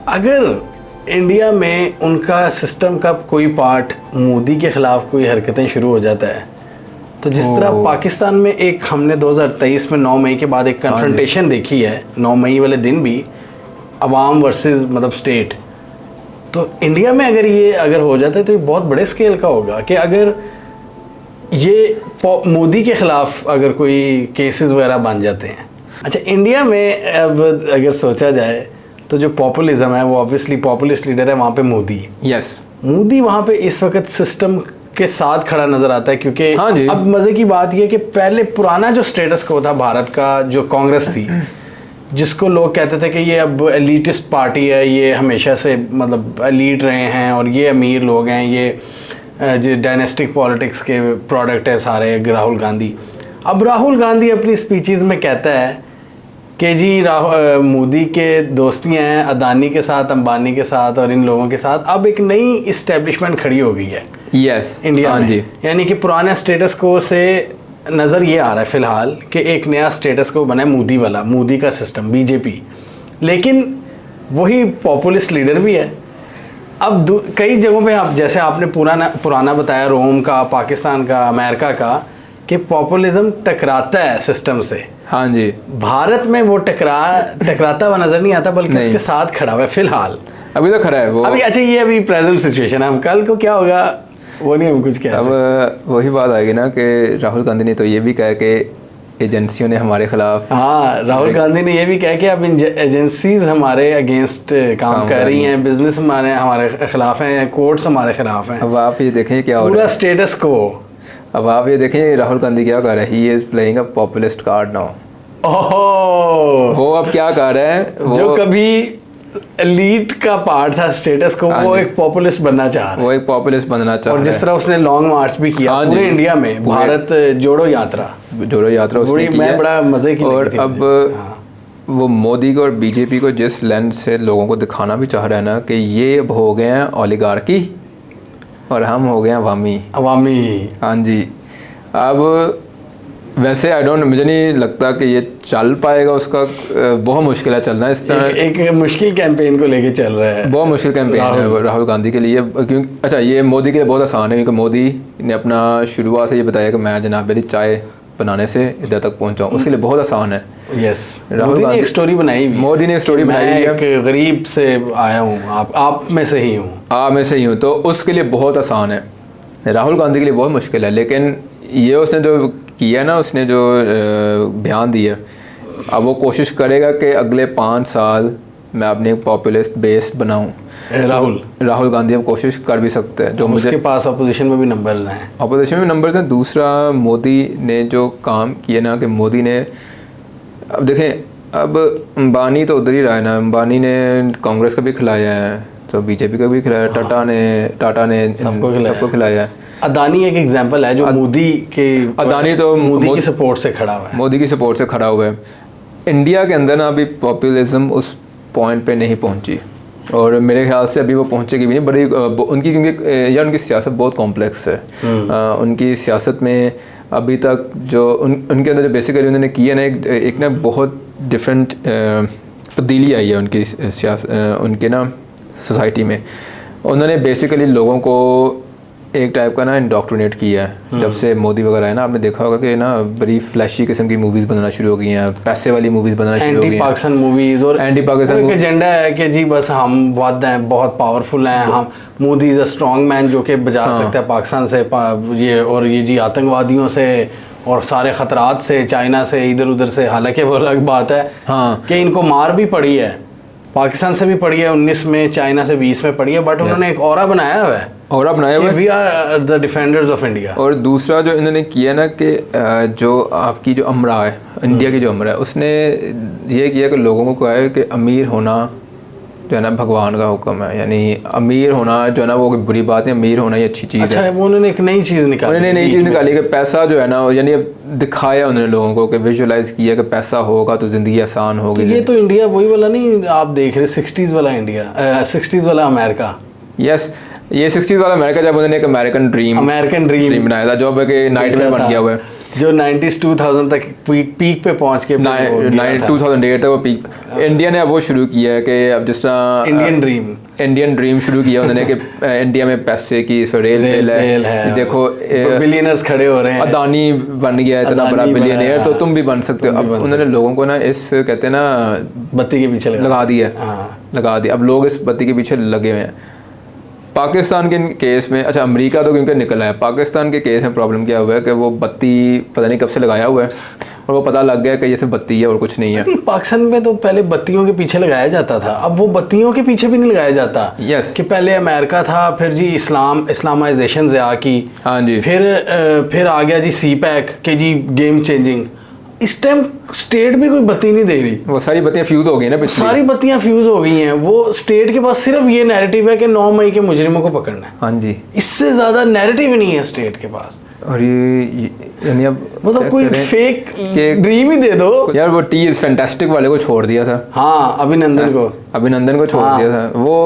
अगर इंडिया में उनका सिस्टम का कोई पार्ट मोदी के खिलाफ कोई हरकतें शुरू हो जाता है, तो जिस तरह पाकिस्तान में एक हमने 2023 में 9 मई के बाद एक कन्फ्रंटेशन देखी है, 9 मई वाले दिन भी अवाम वर्सेस मतलब स्टेट, तो इंडिया में अगर हो जाता है तो ये बहुत बड़े स्केल का होगा कि अगर ये मोदी के खिलाफ अगर कोई केसेस वगैरह बन जाते हैं। अच्छा, इंडिया में अब अगर सोचा जाए तो जो पॉपुलिज्म है वो ऑब्वियसली पॉपुलिस्ट लीडर है वहाँ पे मोदी। यस, मोदी वहाँ पे इस वक्त सिस्टम के साथ खड़ा नजर आता है, क्योंकि अब मजे की बात यह कि पहले पुराना जो स्टेटस को था भारत का, जो कांग्रेस थी, जिसको लोग कहते थे कि ये अब एलिटिस्ट पार्टी है, ये हमेशा से मतलब एलीट रहे हैं और ये अमीर लोग हैं, ये जो डायनेस्टिक पॉलिटिक्स के प्रोडक्ट है सारे राहुल गांधी। अब राहुल गांधी अपनी स्पीचेस में कहता है कि जी मोदी के दोस्तियाँ हैं अदानी के साथ, अंबानी के साथ और इन लोगों के साथ। अब एक नई इस्टेब्लिशमेंट खड़ी हो गई है इंडिया में, यानी कि पुराने स्टेटस को से नज़र ये आ रहा है फ़िलहाल कि एक नया स्टेटस को बना है मोदी वाला, मोदी का सिस्टम, बीजेपी, लेकिन वही पॉपुलिस्ट लीडर भी है। अब कई जगहों पे आप जैसे आपने पुराना बताया, रोम का, पाकिस्तान का, अमेरिका का, कि पॉपुलिज्म टकराता है सिस्टम से। हाँ जी, भारत में वो टकराता हुआ नज़र नहीं आता, बल्कि उसके साथ खड़ा हुआ है फ़िलहाल। अभी तो खड़ा है वो अच्छा, ये अभी प्रेजेंट सिचुएशन है, हम कल को क्या होगा वो नहीं हम कुछ कह सकते। अब वही बात आएगी ना कि राहुल गांधी ने तो ये भी कहा कि एजेंसियों ने हमारे खिलाफ, हाँ, राहुल गांधी ने ये भी कहा कि अब एजेंसीज हमारे अगेंस्ट काम कर रही हैं, बिजनेस हमारे खिलाफ हैं, कोर्ट्स हमारे खिलाफ हैं। अब आप ये देखें क्या हो रहा है, पूरा स्टेटस को। अब आप ये देखें राहुल गांधी क्या कर रहा है, he is playing a populist card now. वो अब क्या कर रहे हैं, जो कभी एलीट का पार्ट था स्टेटस को, वो एक पॉपुलिस्ट बनना चाह रहा है, वो एक पॉपुलिस्ट बनना चाह रहा है। और जिस तरह उसने लॉन्ग मार्च भी किया पूरे इंडिया में, भारत जोड़ो यात्रा उसने की है, बड़ा मजे की। और अब वो मोदी को और बीजेपी को जिस लेंस से लोगों को दिखाना भी चाह रहा है ना कि ये अब हो गए हैं ओलिगार्की और हम हो गए हैं अवामी। हाँ जी, अब वैसे मुझे नहीं लगता कि ये चल पाएगा, उसका बहुत मुश्किल है चलना इस तरह। एक मुश्किल कैंपेन को लेके चल रहा है, बहुत मुश्किल कैंपेन है राहुल गांधी के लिए, क्योंकि अच्छा ये मोदी के लिए बहुत आसान है, क्योंकि मोदी ने अपना शुरुआत से ये बताया कि मैं जनाब मेरी चाय बनाने से इधर तक पहुंचाऊँ, उसके लिए बहुत आसान है। यस, राहुल गांधी ने एक स्टोरी बनाई, मोदी ने एक स्टोरी बनाई है, एक गरीब से आया हूँ, आप में से ही हूँ, तो उसके लिए बहुत आसान है। राहुल गांधी के लिए बहुत मुश्किल है, लेकिन ये उसने जो किया ना, उसने जो बयान दिया, अब वो कोशिश करेगा कि अगले 5 साल मैं अपने पॉपुलिस्ट बेस बनाऊं। राहुल गांधी अब कोशिश कर भी सकते हैं, जो मुझे पास अपोजिशन में भी नंबर्स हैं, दूसरा मोदी ने जो काम किया ना, कि मोदी ने अब देखें, अब अंबानी तो उधर ही रहा है ना, अंबानी ने कांग्रेस का भी खिलाया है, तो बीजेपी का भी खिलाया, टाटा ने सबको खिलाया है। अदानी एक एग्जांपल है जो मोदी की सपोर्ट से खड़ा हुआ है। इंडिया के अंदर ना अभी पॉपुलिज्म उस पॉइंट पे नहीं पहुंची, और मेरे ख्याल से अभी वो पहुंचेगी भी नहीं, बड़ी उनकी, क्योंकि यार उनकी सियासत बहुत कॉम्प्लेक्स है। उनकी सियासत में अभी तक जो उनके अंदर जो बेसिकली उन्होंने किया ना, एक ना बहुत डिफरेंट तब्दीली आई है उनकी उनके ना सोसाइटी में। उन्होंने बेसिकली लोगों को एक टाइप का ना इंडोक्ट्रिनेट किया है। जब से मोदी वगैरह है ना, आपने देखा होगा कि ना बड़ी फ्लैशी किस्म की मूवीज़ बनना शुरू हो गई हैं, पैसे वाली मूवीज़ बनना शुरू हो गई हैं, एंटी पाकिस्तान मूवीज़, और एंटी पाकिस्तान एजेंडा है कि जी बस हम बहुत पावरफुल हैं, हम Modi is a strong man जो कि बचा सकता है पाकिस्तान से ये जी आतंकवादियों से और सारे ख़तरात से, चाइना से, इधर उधर से। हालांकि वो अलग बात है कि इनको मार भी पड़ी है, पाकिस्तान से भी पड़ी है 19 में, चाइना से 20 में पड़ी है, बट उन्होंने एक ऑरा बनाया हुआ है, we are the defenders of India. और दूसरा जो इन्होंने किया ना कि जो आपकी जो अमरा है, इंडिया की जो अमरा है, उसने ये किया कि लोगों को कहा है कि अमीर होना जो है ना भगवान का हुक्म है, यानी अमीर होना जो है ना वो बुरी बात है, अमीर होना ही अच्छी चीज़ है। वो उन्होंने एक नई चीज़ निकाली, कि पैसा जो है ना, यानी दिखाया उन्होंने लोगों को कि विजुअलाइज किया कि पैसा होगा तो ज़िंदगी आसान होगी। ये तो इंडिया वही वाला नहीं आप देख रहे, 60s वाला इंडिया, 60s वाला अमेरिका। यस, ये 60s वाला अमेरिका, जब उन्होंने एक अमेरिकन ड्रीम बनाया था, जो कि नाइट में बन गया हुआ है। जो 90s 2000 तक पीक पे पहुंच के 2008 तक वो पीक। इंडिया ने अब वो शुरू किया है कि अब जिस तरह इंडियन ड्रीम शुरू किया उन्होंने कि इंडिया में पैसे की रेल है, देखो बिलियनर्स खड़े हो रहे हैं, अदानी बन गया इतना बड़ा बिलियनियर, तो तुम भी बन सकते हो। अब उन्होंने लोगों को ना इस कहते हैं ना बत्ती के पीछे लगा दिया। अब लोग इस बत्ती के पीछे लगे हुए हैं। पाकिस्तान के केस में, अच्छा अमेरिका तो क्योंकि निकला है, पाकिस्तान के केस में प्रॉब्लम क्या हुआ है कि वो बत्ती पता नहीं कब से लगाया हुआ है और वो पता लग गया कि ये सिर्फ बत्ती है और कुछ नहीं है। पाकिस्तान में तो पहले बत्तियों के पीछे लगाया जाता था, अब वो बत्तियों के पीछे भी नहीं लगाया जाता। यस कि पहले अमेरिका था, फिर जी इस्लामाइजेशन ज़्या की, हाँ जी, फिर आ गया जी CPEC के जी गेम चेंजिंग। इस टाइम स्टेट भी कोई बत्ती नहीं दे रही, वो सारी बत्तियां फ्यूज हो गई ना, सारी बत्तियां फ्यूज हो गई हैं। वो स्टेट के पास सिर्फ ये नैरेटिव है कि 9 मई के मुजरिमों को पकड़ना है। हाँ जी, इससे ज्यादा नैरेटिव नहीं है स्टेट के पास। और ये यानी अब मतलब कोई फेक ड्रीम ही दे दो यार। वो टी इज फैंटास्टिक वाले को छोड़ दिया था, हाँ अभिनंदन को छोड़ दिया था वो।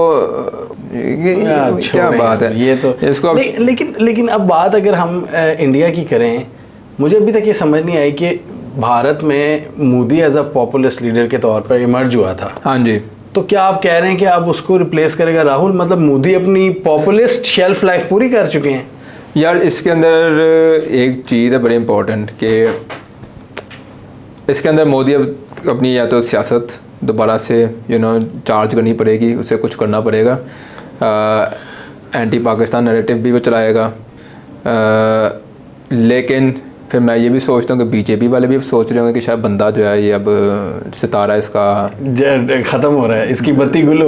क्या बात है ये तो इसको लेकिन अब बात अगर हम इंडिया की करें, मुझे अभी तक ये समझ नहीं आई कि भारत में Modi as a populist leader के तौर पर इमर्ज हुआ था। हाँ जी, तो क्या आप कह रहे हैं कि अब उसको रिप्लेस करेगा राहुल? मतलब मोदी अपनी पॉपुलिस्ट शेल्फ लाइफ पूरी कर चुके हैं। यार इसके अंदर एक चीज़ है बड़ी इम्पोर्टेंट कि इसके अंदर मोदी अब अपनी या तो सियासत दोबारा से चार्ज करनी पड़ेगी, उसे कुछ करना पड़ेगा। एंटी पाकिस्तान नैरेटिव भी वो चलाएगा, लेकिन फिर मैं ये भी सोचता हूँ कि बीजेपी वाले भी सोच रहे होंगे कि शायद बंदा जो है ये अब सितारा इसका ख़त्म हो रहा है, इसकी बत्ती गुल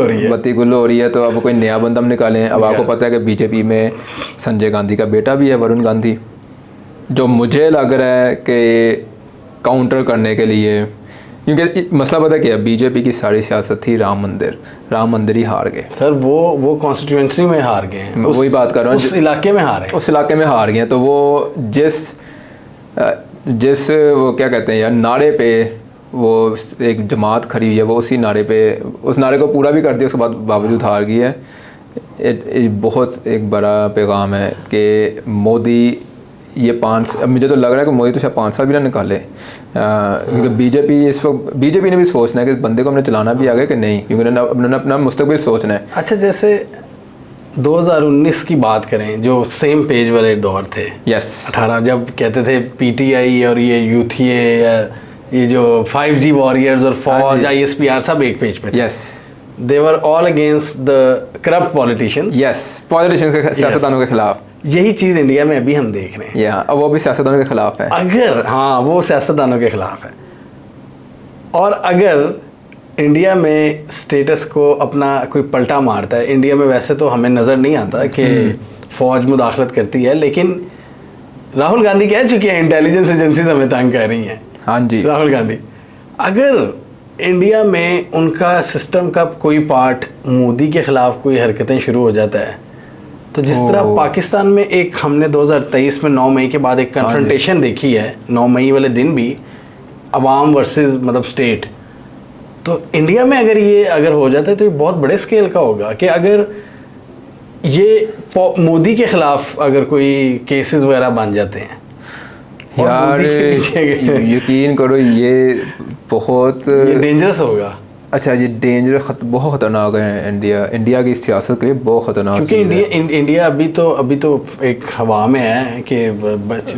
हो रही है, तो अब कोई नया बंदा हम निकालें। अब आपको पता है कि बीजेपी में संजय गांधी का बेटा भी है, वरुण गांधी, जो मुझे लग रहा है कि काउंटर करने के लिए, क्योंकि मसला पता क्या है, बीजेपी की सारी सियासत थी राम मंदिर ही हार गए सर। वो कॉन्स्टिट्यूंसी में हार गए हैं, वही बात कर रहा हूँ, उस इलाके में हार गए। तो वो जिस वो क्या कहते हैं यार, नारे पे वो एक जमात खड़ी हुई है, वो उसी नारे पे, उस नारे को पूरा भी कर दिया, उसके बाद बावजूद हार गई है। बहुत एक बड़ा पैगाम है कि मोदी ये अब मुझे तो लग रहा है कि मोदी तो शायद 5 साल भी ना निकाले, क्योंकि बीजेपी इस वक्त बीजेपी ने भी सोचना है कि बंदे को हमने चलाना भी आगे कि नहीं, क्योंकि उन्होंने अपना मुस्तकबिल सोचना है। अच्छा, जैसे 2019 की बात करें, जो सेम पेज वाले दौर थे, 18 जब कहते थे PTI और ये यूथीए या ये जो 5G वॉरियर्स और फौज ISPR सब एक पेज पे थे। They were all against the corrupt politicians, politicians के, सियासतदानों के खिलाफ। यही चीज़ इंडिया में अभी हम देख रहे हैं। अब वो भी सियासतदानों के खिलाफ है। वो सियासतदानों के खिलाफ है। और अगर इंडिया में स्टेटस को अपना कोई पलटा मारता है, इंडिया में वैसे तो हमें नज़र नहीं आता कि फ़ौज मुदाखलत करती है, लेकिन राहुल गांधी कह चुके हैं इंटेलिजेंस एजेंसीज हमें तंग कर रही हैं। हाँ जी, राहुल गांधी, अगर इंडिया में उनका सिस्टम का कोई पार्ट मोदी के ख़िलाफ़ कोई हरकतें शुरू हो जाता है, तो जिस तरह पाकिस्तान में एक हमने 2023 में 9 मई के बाद एक कन्फ्रंटेशन देखी है, 9 मई वाले दिन भी अवाम वर्सेस मतलब स्टेट, तो इंडिया में अगर हो जाता है तो ये बहुत बड़े स्केल का होगा कि अगर ये मोदी के खिलाफ अगर कोई केसेस वगैरह बन जाते हैं। यार यकीन करो ये बहुत डेंजरस होगा। अच्छा, ये बहुत ख़तरनाक है इंडिया की सियासत के लिए, बहुत ख़तरनाक, क्योंकि इंडिया अभी तो एक हवा में है कि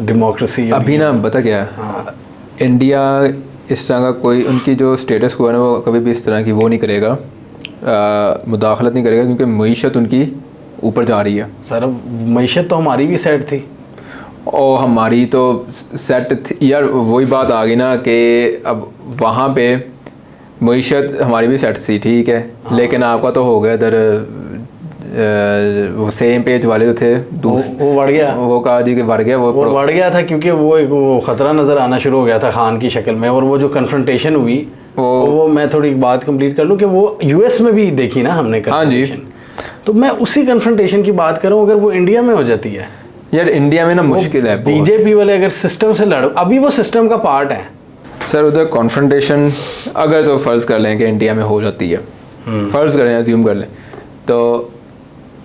डेमोक्रेसी अभी ना पता क्या है। हाँ। इंडिया इस तरह का कोई उनकी जो स्टेटस को है ना, वो कभी भी इस तरह की वो नहीं करेगा, मुदाखलत नहीं करेगा, क्योंकि मईशत उनकी ऊपर जा रही है। सर मईशत तो हमारी भी सेट थी, और हमारी तो सेट थी यार, वही बात आ गई ना कि अब वहाँ पे मईशत हमारी भी सेट थी, ठीक है। हाँ। लेकिन आपका तो हो गया इधर वो सेम पेज वाले जो थे वो बढ़ गया, वो कहा जी कि बढ़ गया, वो बढ़ गया था, क्योंकि वो ख़तरा नज़र आना शुरू हो गया था खान की शक्ल में। और वो जो कन्फ्रंटेशन हुई वो मैं थोड़ी बात कंप्लीट कर लूँ कि वो US में भी देखी ना हमने कन्फ्रंटेशन। हाँ जी, तो मैं उसी कन्फ्रंटेशन की बात करूँ, अगर वो इंडिया में हो जाती है यार, इंडिया में ना मुश्किल है। बीजेपी वाले अगर सिस्टम से लड़ो, अभी वो सिस्टम का पार्ट है सर, उधर कॉन्फ्रंटेशन अगर तो फ़र्ज़ कर लें कि इंडिया में हो जाती है, फ़र्ज़ करें, अज्यूम कर लें, तो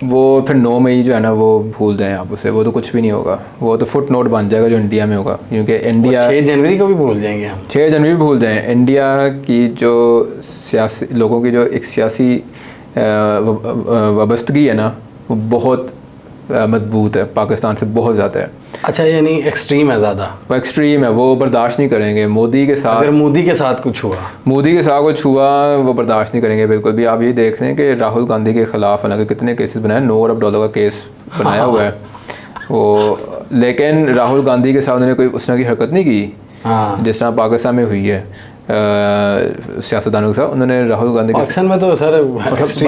वो फिर 9 मई जो है ना वो भूल जाएं आप उसे, वो तो कुछ भी नहीं होगा, वो तो फुट नोट बन जाएगा जो इंडिया में होगा, क्योंकि इंडिया 6 जनवरी को भी भूल जाएंगे हम। 6 जनवरी भूल जाएं। इंडिया की जो सियासी लोगों की जो एक सियासी वाबस्तगी है ना वो बहुत मजबूत है, पाकिस्तान से बहुत ज़्यादा है। अच्छा, यानी एक्सट्रीम है ज़्यादा, वो एक्सट्रीम है, वो बर्दाश्त नहीं करेंगे। मोदी के साथ, अगर मोदी के साथ कुछ हुआ वो बर्दाश्त नहीं करेंगे बिल्कुल भी। आप ये देख रहे हैं कि राहुल गांधी के ख़िलाफ़ हालांकि कितने केसेस बनाए, $9 अरब का केस बनाया हुआ है वो, लेकिन राहुल गांधी के साथ उन्होंने कोई उस तरह की हरकत नहीं की जिस तरह पाकिस्तान में हुई है सियासतदानों के साथ। उन्होंने राहुल गांधी पाकिस्तान में तो सर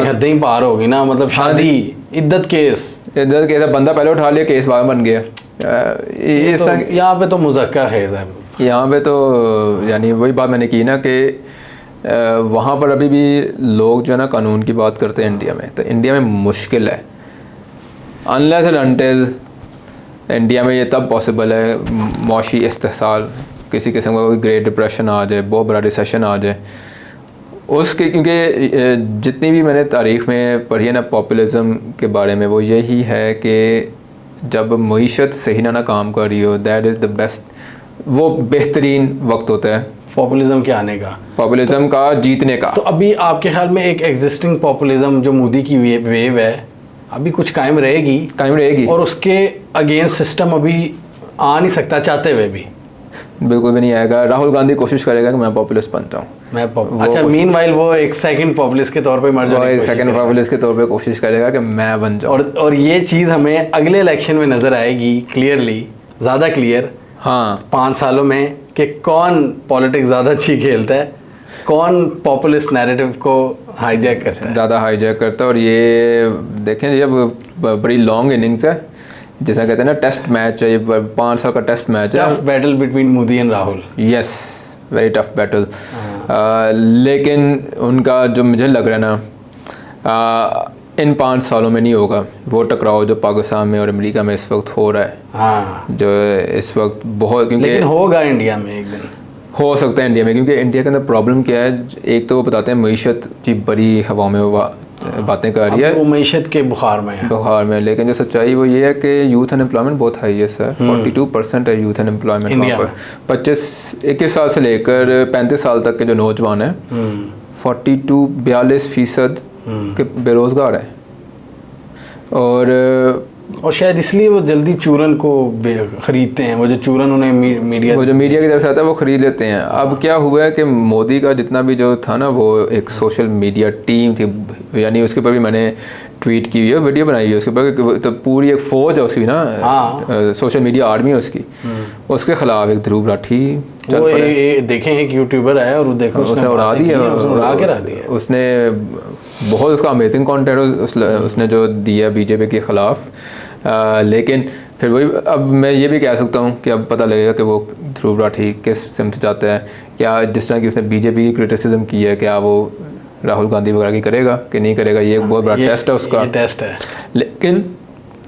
हद ही पार होगी ना, मतलब शादी, इद्दत केस, बंदा पहले उठा लिया, केस बाद में बन गया। यहाँ पे तो मुज़क्का खेज़ है, यहाँ पे तो यानी वही बात मैंने की ना कि वहाँ पर अभी भी लोग जो है ना कानून की बात करते हैं इंडिया में, तो इंडिया में मुश्किल है। अनलेस एंड अनटिल इंडिया में ये तब पॉसिबल है मौशी इस्तेहसाल, किसी किस्म का कोई ग्रेट डिप्रेशन आ जाए, बहुत बड़ा रिसेशन आ जाए उसके, क्योंकि जितनी भी मैंने तारीख़ में पढ़ी है ना पॉपुलिज़म के बारे में, वो यही है कि जब मईशत सही ना काम कर रही हो, दैट इज़ द बेस्ट, वो बेहतरीन वक्त होता है पॉपुलिज्म के आने का, पॉपुलिज्म का जीतने का। तो अभी आपके ख्याल में एक एग्जिस्टिंग पॉपुलिज्म जो मोदी की वेव है अभी कुछ कायम रहेगी और उसके अगेंस्ट सिस्टम अभी आ नहीं सकता चाहते हुए भी? बिल्कुल भी नहीं आएगा। राहुल गांधी कोशिश करेगा कि मैं पॉपुलिस्ट बनता हूँ, अच्छा, मीनवाइल वो एक सेकंड पॉपुलिस्ट के तौर पे मर जाएगा, एक सेकंड पॉपुलिस्ट के तौर पे कोशिश करेगा कि मैं बन जाऊँ। और ये चीज़ हमें अगले इलेक्शन में नज़र आएगी क्लियरली, ज़्यादा क्लियर, हाँ 5 सालों में, कि कौन पॉलिटिक्स ज़्यादा अच्छी खेलता है, कौन पॉपुलिस्ट नैरेटिव को हाईजैक करता है, ज़्यादा हाईजैक करता है। और ये देखें जब बड़ी लॉन्ग इनिंग्स है, जैसा कहते हैं ना टेस्ट मैच है, ये 5 साल का टेस्ट मैच है, tough battle between Modi and Rahul. Yes, very tough battle. लेकिन उनका जो मुझे लग रहा है ना इन 5 सालों में नहीं होगा वो टकराव जो पाकिस्तान में और अमेरिका में इस वक्त हो रहा है, हाँ जो इस वक्त बहुत, क्योंकि लेकिन होगा इंडिया में एक दिन, हो सकता है इंडिया में, क्योंकि इंडिया के अंदर प्रॉब्लम क्या है, एक तो वो बताते हैं मईशत की बड़ी हवा में बातें कर रही है, वो मईशत के बुखार में, लेकिन जो सच्चाई वो ये है कि यूथ अनएम्प्लॉयमेंट बहुत हाई है सर, 42% है यूथ अनएम्प्लॉयमेंट वहाँ पर। 21 साल से लेकर 35 साल तक के जो नौजवान हैं 42-42% के बेरोज़गार हैं, और शायद इसलिए वो जल्दी चूरन को ख़रीदते हैं, वो जो चूरन उन्हें मीडिया की तरफ से आता है वो ख़रीद लेते हैं। अब क्या हुआ है कि मोदी का जितना भी जो था ना वो एक सोशल मीडिया टीम थी, यानी उसके ऊपर भी मैंने ट्वीट की हुई है, वीडियो बनाई हुई है उसके ऊपर, तो पूरी एक फ़ौज है उसकी ना, सोशल मीडिया आर्मी है उसकी, उसके ख़िलाफ़ एक ध्रुव राठी देखें, एक यूट्यूबर है और देखो उसने उड़ा दिया, उसने बहुत उसका अमेजिंग कंटेंट उसने जो दिया बीजेपी के ख़िलाफ़। लेकिन फिर वही, अब मैं ये भी कह सकता हूँ कि अब पता लगेगा कि वो ध्रुव राठी किस सिमत चाहता है, क्या जिस तरह की उसने बीजेपी की क्रिटिसिज्म की है क्या वो राहुल गांधी वगैरह की करेगा कि नहीं करेगा, ये एक बहुत बड़ा टेस्ट है उसका, टेस्ट है। लेकिन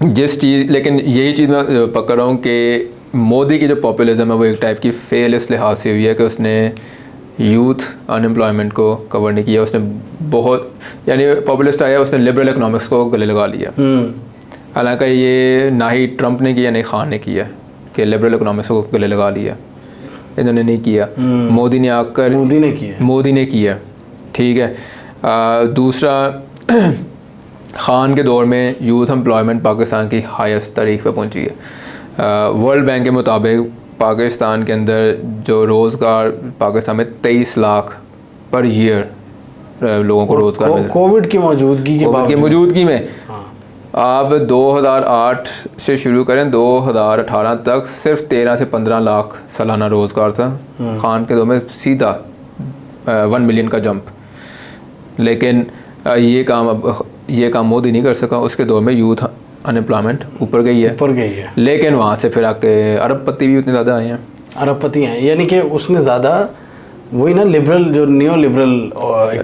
यही चीज़ मैं पकड़ रहा हूँ कि मोदी की जो पॉपुलिज्म है वो एक टाइप की फेल इस लिहाज से हुई है कि उसने यूथ अनएम्प्लॉयमेंट को कवर नहीं किया, उसने बहुत, यानी पॉपुलिस्ट आया उसने लिबरल इकोनॉमिक्स को गले लगा लिया। हालांकि ये ना ही ट्रंप ने किया, नहीं खान ने किया कि लिबरल इकोनॉमिक्स को गले लगा लिया, इन्होंने नहीं किया। मोदी ने आकर मोदी ने किया, ठीक है। दूसरा, खान के दौर में यूथ एम्प्लॉयमेंट पाकिस्तान की हाईएस्ट तारीख पे पहुंची है। वर्ल्ड बैंक के मुताबिक पाकिस्तान के अंदर जो रोज़गार, पाकिस्तान में 23 लाख पर ईयर लोगों को रोज़गार मिल रहा है कोविड की मौजूदगी में। आप 2008 से शुरू करें 2018 तक सिर्फ 13 से 15 लाख सालाना रोज़गार था। खान के दौर में सीधा 1 मिलियन का जंप, लेकिन ये काम मोदी नहीं कर सका। उसके दौर में यूथ अनएम्प्लॉयमेंट ऊपर गई है, लेकिन वहाँ से फिर आके अरबपति भी उतने ज़्यादा आए हैं, अरबपति हैं, यानी कि उसने ज़्यादा वही ना लिबरल, जो न्यू लिबरल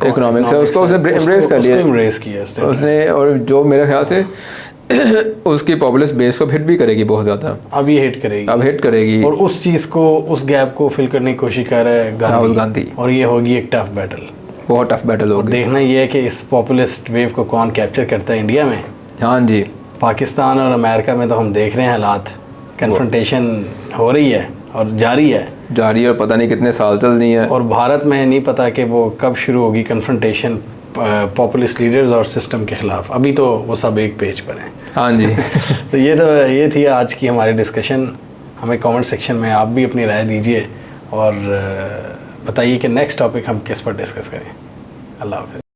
इकोनॉमिक्स है उसको उसने एम्ब्रेस कर लिया उसने, और जो मेरे ख्याल से उसकी पॉपुलर बेस को हिट भी करेगी बहुत ज़्यादा। अब ये हिट करेगी और उस चीज़ को, उस गैप को फिल करने की कोशिश कर रहा है राहुल गांधी, और ये होगी एक टफ बैटल, बहुत टफ बैटल होगी। देखना ये है कि इस पॉपुलिस्ट वेव को कौन कैप्चर करता है इंडिया में। हाँ जी, पाकिस्तान और अमेरिका में तो हम देख रहे हैं हालात, कन्फ्रंटेशन हो रही है और जारी है और पता नहीं कितने साल चल रही है। और भारत में नहीं पता कि वो कब शुरू होगी कन्फ्रंटेशन पॉपुलिस्ट लीडर्स और सिस्टम के ख़िलाफ़। अभी तो वो सब एक पेज पर हैं। हाँ जी। तो ये थी आज की हमारी डिस्कशन। हमें कमेंट सेक्शन में आप भी अपनी राय दीजिए और बताइए कि नेक्स्ट टॉपिक हम किस पर डिस्कस करें। अल्लाह हाफ़िज़।